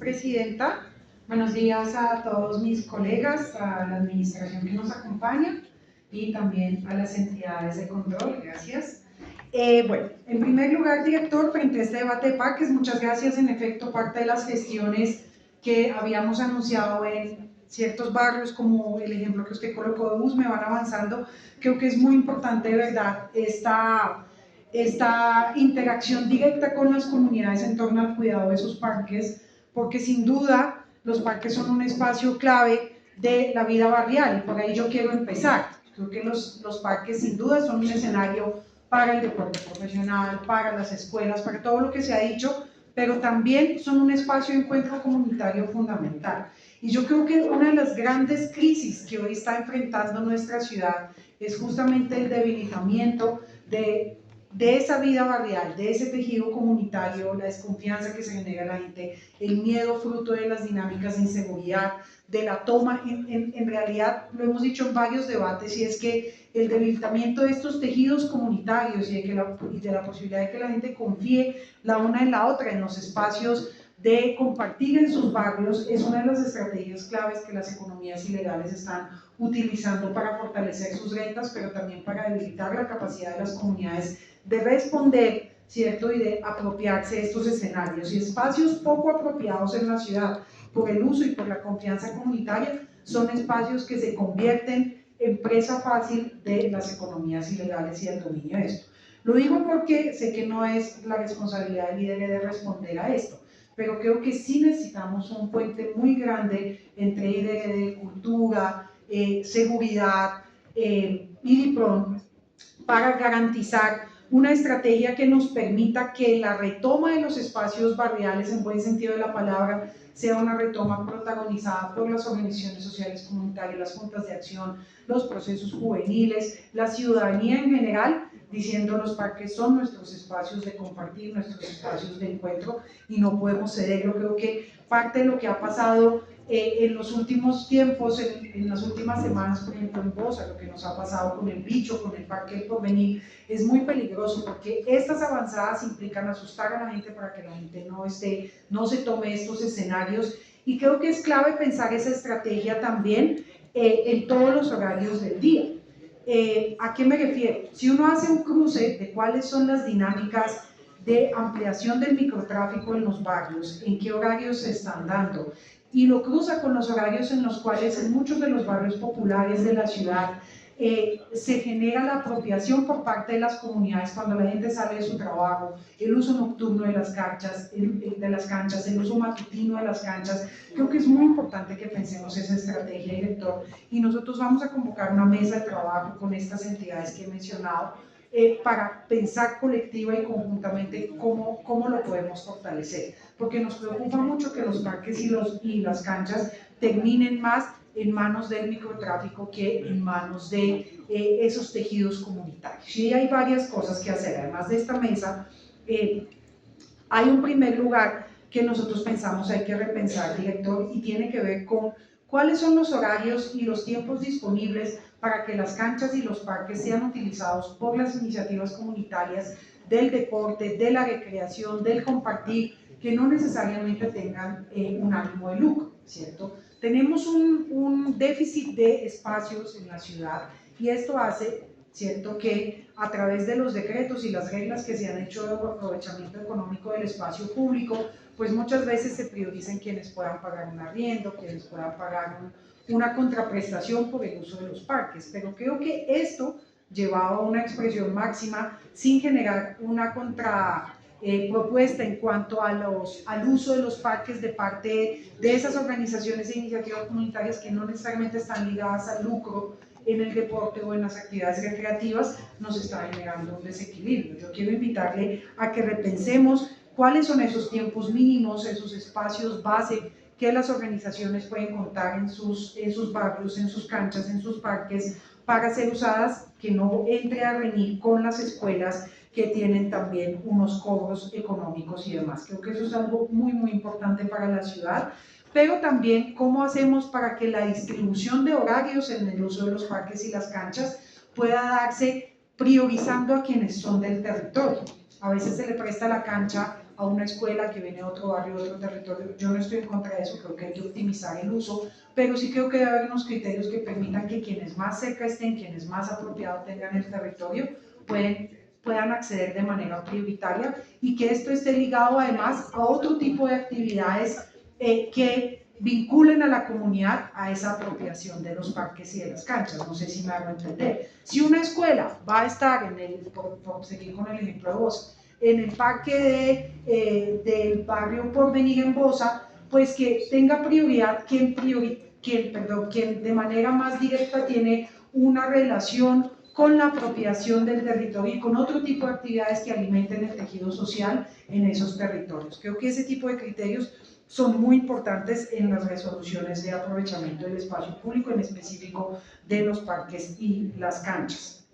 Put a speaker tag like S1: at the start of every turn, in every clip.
S1: Presidenta. Buenos días a todos mis colegas, a la administración que nos acompaña y también a las entidades de control. Gracias. Bueno, en primer lugar, director, frente a este debate de parques, muchas gracias. En efecto, parte de las gestiones que habíamos anunciado en ciertos barrios, como el ejemplo que usted colocó de Usme, van avanzando. Creo que es muy importante, de verdad, esta interacción directa con las comunidades en torno al cuidado de sus parques, porque sin duda los parques son un espacio clave de la vida barrial, y por ahí yo quiero empezar. Creo que los parques sin duda son un escenario para el deporte profesional, para las escuelas, para todo lo que se ha dicho, pero también son un espacio de encuentro comunitario fundamental. Y yo creo que una de las grandes crisis que hoy está enfrentando nuestra ciudad es justamente el debilitamiento de esa vida barrial, de ese tejido comunitario, la desconfianza que se genera en la gente, el miedo fruto de las dinámicas de inseguridad, de la toma, en realidad lo hemos dicho en varios debates, y es que el debilitamiento de estos tejidos comunitarios y de la posibilidad de que la gente confíe la una en la otra en los espacios de compartir en sus barrios es una de las estrategias claves que las economías ilegales están utilizando para fortalecer sus rentas, pero también para debilitar la capacidad de las comunidades de responder, ¿cierto? Y de apropiarse de estos escenarios. Y espacios poco apropiados en la ciudad por el uso y por la confianza comunitaria son espacios que se convierten en presa fácil de las economías ilegales y el dominio de esto. Lo digo porque sé que no es la responsabilidad del líder de responder a esto, pero creo que sí necesitamos un puente muy grande entre IDD, cultura, seguridad y DIPRON para garantizar una estrategia que nos permita que la retoma de los espacios barriales, en buen sentido de la palabra, sea una retoma protagonizada por las organizaciones sociales comunitarias, las juntas de acción, los procesos juveniles, la ciudadanía en general, diciendo los parques son nuestros espacios de compartir, nuestros espacios de encuentro, y no podemos cederlo. Creo que parte de lo que ha pasado en los últimos tiempos, en las últimas semanas, por ejemplo en Bosa, lo que nos ha pasado con el Bicho, con el Parque del Porvenir, es muy peligroso, porque estas avanzadas implican asustar a la gente para que la gente no se tome estos escenarios, y creo que es clave pensar esa estrategia también en todos los horarios del día. ¿A qué me refiero? Si uno hace un cruce de cuáles son las dinámicas de ampliación del microtráfico en los barrios, en qué horarios se están dando, y lo cruza con los horarios en los cuales en muchos de los barrios populares de la ciudad se genera la apropiación por parte de las comunidades cuando la gente sale de su trabajo, el uso nocturno de las canchas, el uso matutino de las canchas. Creo que es muy importante que pensemos esa estrategia, director, y nosotros vamos a convocar una mesa de trabajo con estas entidades que he mencionado para pensar colectiva y conjuntamente cómo lo podemos fortalecer, porque nos preocupa mucho que los parques y las canchas terminen más en manos del microtráfico que en manos de esos tejidos comunitarios. Y hay varias cosas que hacer. Además de esta mesa, hay un primer lugar que nosotros pensamos hay que repensar, director, y tiene que ver con cuáles son los horarios y los tiempos disponibles para que las canchas y los parques sean utilizados por las iniciativas comunitarias del deporte, de la recreación, del compartir, que no necesariamente tengan un ánimo de lucro, ¿cierto? Tenemos un déficit de espacios en la ciudad, y esto hace, ¿cierto?, que a través de los decretos y las reglas que se han hecho de aprovechamiento económico del espacio público, pues muchas veces se prioricen quienes puedan pagar un arriendo, quienes puedan pagar una contraprestación por el uso de los parques. Pero creo que esto, llevado a una expresión máxima, sin generar una propuesta en cuanto al uso de los parques de parte de esas organizaciones e iniciativas comunitarias que no necesariamente están ligadas al lucro en el deporte o en las actividades recreativas, nos está generando un desequilibrio. Yo quiero invitarle a que repensemos cuáles son esos tiempos mínimos, esos espacios base que las organizaciones pueden contar en sus barrios, en sus canchas, en sus parques, para ser usadas, que no entre a reñir con las escuelas que tienen también unos cobros económicos y demás. Creo que eso es algo muy, muy importante para la ciudad, pero también cómo hacemos para que la distribución de horarios en el uso de los parques y las canchas pueda darse priorizando a quienes son del territorio. A veces se le presta la cancha a una escuela que viene de otro barrio, de otro territorio. Yo no estoy en contra de eso, creo que hay que optimizar el uso, pero sí creo que debe haber unos criterios que permitan que quienes más cerca estén, quienes más apropiado tengan el territorio, puedan acceder de manera prioritaria y que esto esté ligado además a otro tipo de actividades que vinculen a la comunidad a esa apropiación de los parques y de las canchas. No sé si me hago entender. Si una escuela va a estar, por seguir con el ejemplo de Bosa, en el parque del barrio Porvenir en Bosa, pues que tenga prioridad quien de manera más directa tiene una relación con la apropiación del territorio y con otro tipo de actividades que alimenten el tejido social en esos territorios. Creo que ese tipo de criterios son muy importantes en las resoluciones de aprovechamiento del espacio público, en específico de los parques y las canchas.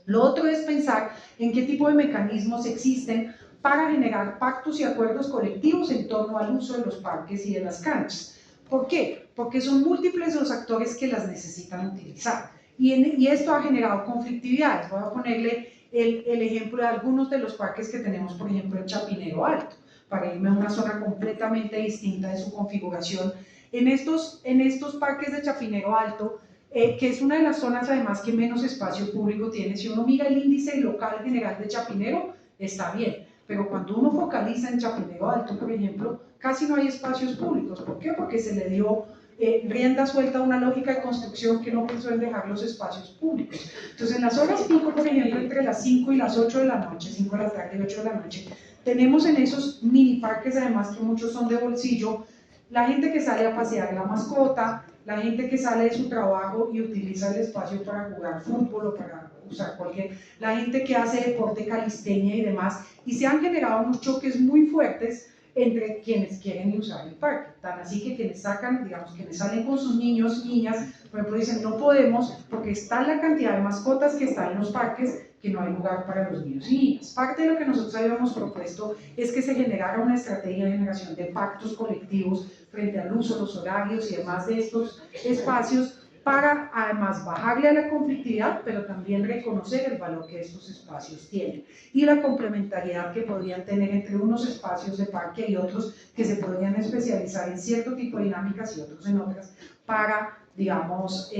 S1: Lo otro es pensar en qué tipo de mecanismos existen para generar pactos y acuerdos colectivos en torno al uso de los parques y de las canchas. ¿Por qué? Porque son múltiples los actores que las necesitan utilizar. Y esto ha generado conflictividades. Voy a ponerle el ejemplo de algunos de los parques que tenemos, por ejemplo, en Chapinero Alto, para irme a una zona completamente distinta de su configuración. En estos parques de Chapinero Alto, que es una de las zonas además que menos espacio público tiene, si uno mira el índice local general de Chapinero, está bien, pero cuando uno focaliza en Chapinero Alto, por ejemplo, casi no hay espacios públicos. ¿Por qué? Porque se le dio rienda suelta a una lógica de construcción que no pensó en dejar los espacios públicos. Entonces, en las horas pico, por ejemplo, entre las 5 y las 8 de la noche, 5 de la tarde y 8 de la noche, tenemos en esos mini parques, además que muchos son de bolsillo, la gente que sale a pasear la mascota, la gente que sale de su trabajo y utiliza el espacio para jugar fútbol o para usar la gente que hace deporte, calistenia y demás, y se han generado unos choques muy fuertes entre quienes quieren usar el parque, tan así que quienes sacan, digamos, quienes salen con sus niños, niñas, por ejemplo, dicen no podemos porque está la cantidad de mascotas que están en los parques que no hay lugar para los niños y niñas. Parte de lo que nosotros habíamos propuesto es que se generara una estrategia de generación de pactos colectivos frente al uso, los horarios y demás de estos espacios para además bajarle a la conflictividad, pero también reconocer el valor que estos espacios tienen y la complementariedad que podrían tener entre unos espacios de parque y otros que se podrían especializar en cierto tipo de dinámicas y otros en otras para, digamos,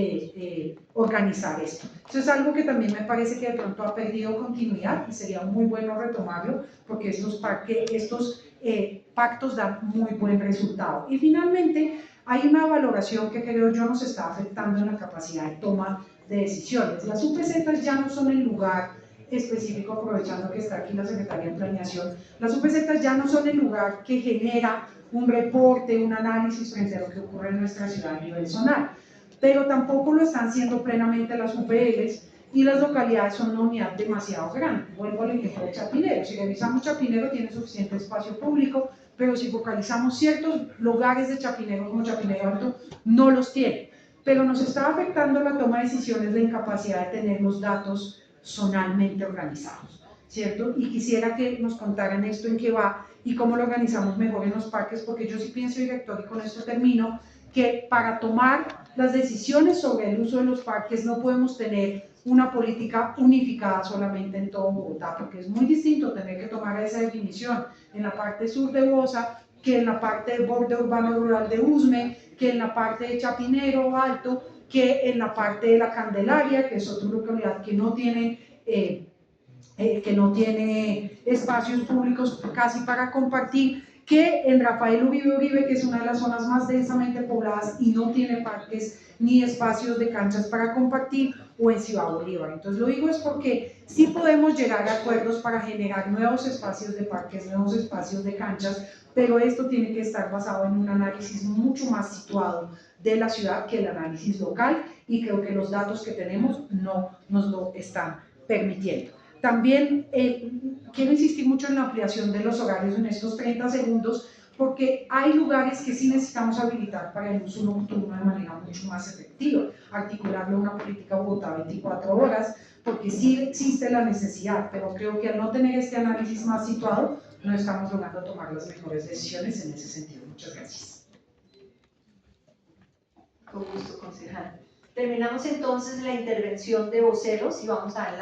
S1: organizar esto. Eso es algo que también me parece que de pronto ha perdido continuidad y sería muy bueno retomarlo porque estos pactos dan muy buen resultado. Y finalmente, hay una valoración que creo yo nos está afectando en la capacidad de toma de decisiones. Las UPZ ya no son el lugar específico, aprovechando que está aquí la Secretaría de Planeación, las UPZ ya no son el lugar que genera un reporte, un análisis frente a lo que ocurre en nuestra ciudad a nivel zonal, pero tampoco lo están siendo plenamente las UPLs y las localidades son una unidad demasiado grande. Vuelvo al ejemplo de Chapinero. Si revisamos Chapinero, tiene suficiente espacio público, pero si focalizamos ciertos lugares de Chapinero como Chapinero Alto, no los tiene. Pero nos está afectando la toma de decisiones, la incapacidad de tener los datos zonalmente organizados, ¿cierto? Y quisiera que nos contaran esto en qué va y cómo lo organizamos mejor en los parques, porque yo sí pienso, director, y con esto termino, que para tomar las decisiones sobre el uso de los parques no podemos tener una política unificada solamente en todo Bogotá, porque es muy distinto tener que tomar esa definición en la parte sur de Bosa, que en la parte del borde urbano rural de Usme, que en la parte de Chapinero Alto, que en la parte de la Candelaria, que es otra localidad que no tiene espacios públicos casi para compartir, que en Rafael Uribe Uribe, que es una de las zonas más densamente pobladas y no tiene parques ni espacios de canchas para compartir, o en Ciudad Bolívar. Entonces lo digo es porque sí podemos llegar a acuerdos para generar nuevos espacios de parques, nuevos espacios de canchas, pero esto tiene que estar basado en un análisis mucho más situado de la ciudad que el análisis local, y creo que los datos que tenemos no nos lo están permitiendo. También quiero insistir mucho en la ampliación de los horarios en estos 30 segundos, porque hay lugares que sí necesitamos habilitar para el uso nocturno de manera mucho más efectiva, articularlo en una política Bogotá 24 horas, porque sí existe la necesidad, pero creo que al no tener este análisis más situado, no estamos logrando tomar las mejores decisiones en ese sentido. Muchas gracias.
S2: Con gusto, concejal. Terminamos entonces la intervención de voceros y vamos a